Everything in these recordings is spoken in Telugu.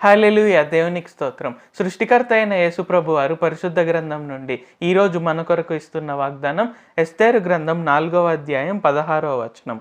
హల్లెలూయా! దేవునికి స్తోత్రం. సృష్టికర్త అయిన యేసుప్రభు వారు పరిశుద్ధ గ్రంథం నుండి ఈరోజు మన కొరకు ఇస్తున్న వాగ్దానం ఎస్తేరు గ్రంథం 4వ అధ్యాయం 16వ వచనం.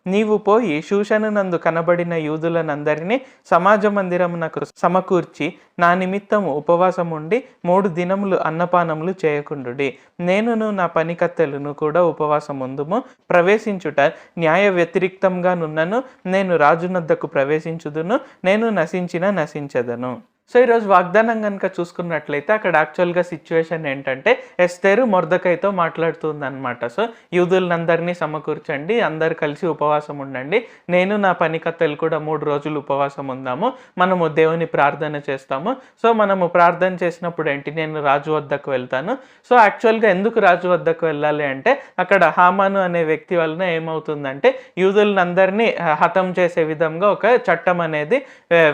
నీవు పోయి షూషనునందు కనబడిన యూదులనందరినీ సమాజ మందిరమునకు సమకూర్చి నా నిమిత్తము ఉపవాసముండి 3 దినములు అన్నపానములు చేయకుండుడి. నేనును నా పనికత్తెలను కూడా ఉపవాసముందుము. ప్రవేశించుట న్యాయ వ్యతిరిక్తంగానున్నను. నేను రాజునొద్దకు ప్రవేశించుదును. నేను నశించెదను. సో ఈరోజు వాగ్దానం కనుక చూసుకున్నట్లయితే అక్కడ యాక్చువల్గా సిచ్యువేషన్ ఏంటంటే ఎస్తేరు మొర్దెకైతో మాట్లాడుతుందన్నమాట. సో యూదులందరినీ సమకూర్చండి, అందరు కలిసి ఉపవాసం ఉండండి, నేను నా పనికత్తెలు కూడా 3 రోజులు ఉపవాసం ఉందాము, మనము దేవుని ప్రార్థన చేస్తాము. సో మనము ప్రార్థన చేసినప్పుడు ఏంటి, నేను రాజు వద్దకు వెళ్తాను. సో యాక్చువల్గా ఎందుకు రాజు వద్దకు వెళ్ళాలి అంటే అక్కడ హామాను అనే వ్యక్తి వలన ఏమవుతుందంటే యూదులందరినీ హతం చేసే విధంగా ఒక చట్టం అనేది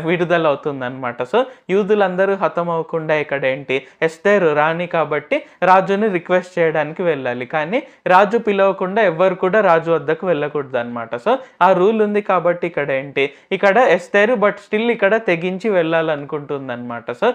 విడుదల అవుతుందన్నమాట. సో యూదులందరూ హతం అవ్వకుండా ఇక్కడ ఏంటి, ఎస్తేరు రాణి కాబట్టి రాజుని రిక్వెస్ట్ చేయడానికి వెళ్ళాలి, కానీ రాజు పిలవకుండా ఎవ్వరు కూడా రాజు వద్దకు వెళ్ళకూడదు అనమాట. సో ఆ రూల్ ఉంది కాబట్టి ఇక్కడ ఏంటి, ఇక్కడ ఎస్తేరు బట్ స్టిల్ ఇక్కడ తెగించి వెళ్ళాలనుకుంటుంది అనమాట. సో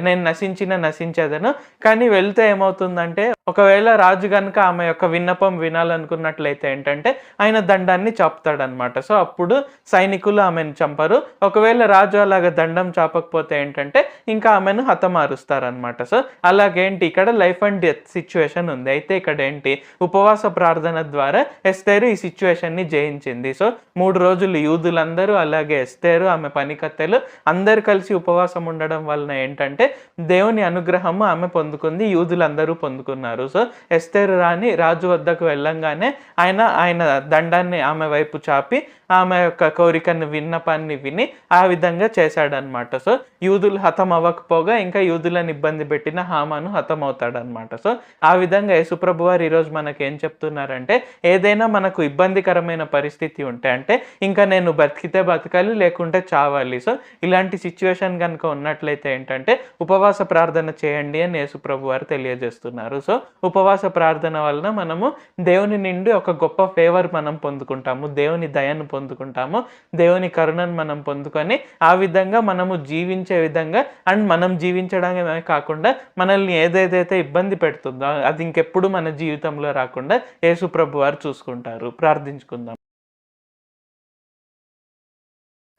నేను నశించెదను. కానీ వెళ్తే ఏమవుతుందంటే ఒకవేళ రాజు కనుక ఆమె యొక్క విన్నపం వినాలనుకున్నట్లయితే ఏంటంటే ఆయన దండాన్ని చాపుతాడనమాట. సో అప్పుడు సైనికులు ఆమెను చంపరు. ఒకవేళ రాజు అలాగ దండం చాపకపోతే ఏంటంటే ఇంకా ఆమెను హతమారుస్తారనమాట. సో అలాగేంటి ఇక్కడ లైఫ్ అండ్ డెత్ సిచ్యువేషన్ ఉంది. అయితే ఇక్కడ ఏంటి, ఉపవాస ప్రార్థన ద్వారా ఎస్తేరు ఈ సిచ్యువేషన్ని జయించింది. సో 3 రోజులు యూదులందరూ అలాగే ఎస్తేరు ఆమె పనికత్తెలు అందరు కలిసి ఉపవాసం ఉండడం వలన ఏంటంటే దేవుని అనుగ్రహము ఆమె పొందుకుంది, యూదులందరూ పొందుకున్నారు. సో ఎస్తేరు రాణి రాజు వద్దకు వెళ్ళంగానే ఆయన దండాన్ని ఆమె వైపు చాపి ఆమె యొక్క కోరికను విన్నపాన్ని విని ఆ విధంగా చేశాడనమాట. సో యూదులు హతం అవ్వకపోగా ఇంకా యూదులను ఇబ్బంది పెట్టిన హామాను హతం అవుతాడనమాట. సో ఆ విధంగా యేసుప్రభు వారు ఈరోజు మనకి ఏం చెప్తున్నారంటే ఏదైనా మనకు ఇబ్బందికరమైన పరిస్థితి ఉంటే అంటే ఇంకా నేను బతికితే బతకాలి లేకుంటే చావాలి. సో ఇలాంటి సిచ్యువేషన్ కనుక ఉన్నట్లయితే ఏంటంటే ఉపవాస ప్రార్థన చేయండి అని యేసుప్రభు వారు తెలియజేస్తున్నారు. సో ఉపవాస ప్రార్థన వలన మనము దేవుని నుండి ఒక గొప్ప ఫేవర్ మనం పొందుకుంటాము, దేవుని దయను పొందుకుంటాము, దేవుని కరుణను మనం పొందుకొని ఆ విధంగా మనము జీవించే విధంగా అండ్ మనం జీవించడమే కాకుండా మనల్ని ఏదైతే ఇబ్బంది పెడుతుందో అది ఇంకెప్పుడు మన జీవితంలో రాకుండా యేసు ప్రభు వారు చూసుకుంటారు. ప్రార్థించుకుందాం.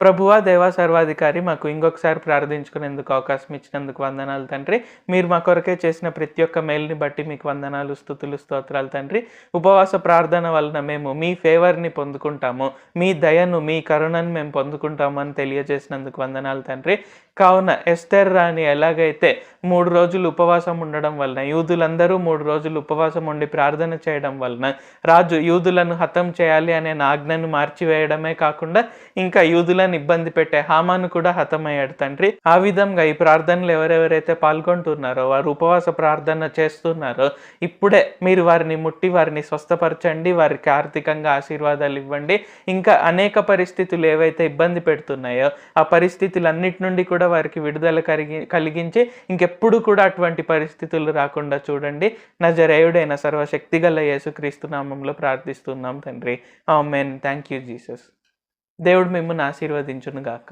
ప్రభువా, దేవా, సర్వాధికారి, మాకు ఇంకొకసారి ప్రార్థించుకునేందుకు అవకాశం ఇచ్చినందుకు వందనాలు తండ్రి. మీరు మా కొరకే చేసిన ప్రతి ఒక్క మేలుని బట్టి మీకు వందనాలు, స్తుతులు, స్తోత్రాలు తండ్రి. ఉపవాస ప్రార్థన వలన మేము మీ ఫేవర్ని పొందుకుంటాము, మీ దయను, మీ కరుణను మేము పొందుకుంటాము అని తెలియజేసినందుకు వందనాలు తండ్రి. కావున ఎస్తేర్ రాణి ఎలాగైతే 3 రోజులు ఉపవాసం ఉండడం వలన, యూదులందరూ 3 రోజులు ఉపవాసం ఉండి ప్రార్థన చేయడం వలన రాజు యూదులను హతం చేయాలి అనే ఆజ్ఞను మార్చివేయడమే కాకుండా ఇంకా యూదులను ఇబ్బంది పెట్టే హామాను కూడా హతమయ్యాడు తండ్రి. ఆ విధంగా ఈ ప్రార్థనలు ఎవరెవరైతే పాల్గొంటున్నారో, వారు ఉపవాస ప్రార్థన చేస్తున్నారో ఇప్పుడే మీరు వారిని ముట్టి వారిని స్వస్థపరచండి, వారికి ఆర్థికంగా ఆశీర్వాదాలు ఇవ్వండి. ఇంకా అనేక పరిస్థితులు ఏవైతే ఇబ్బంది పెడుతున్నాయో ఆ పరిస్థితులన్నిటి నుండి కూడా వారికి విడుదల కలిగించి ఇంకెప్పుడు కూడా అటువంటి పరిస్థితులు రాకుండా చూడండి. నజరేయుడైన సర్వశక్తిగల యేసుక్రీస్తు నామంలో ప్రార్థిస్తున్నాం తండ్రి. ఆమేన్. Thank you Jesus. దేవుడు మిమ్మల్ని ఆశీర్వదించును గాక.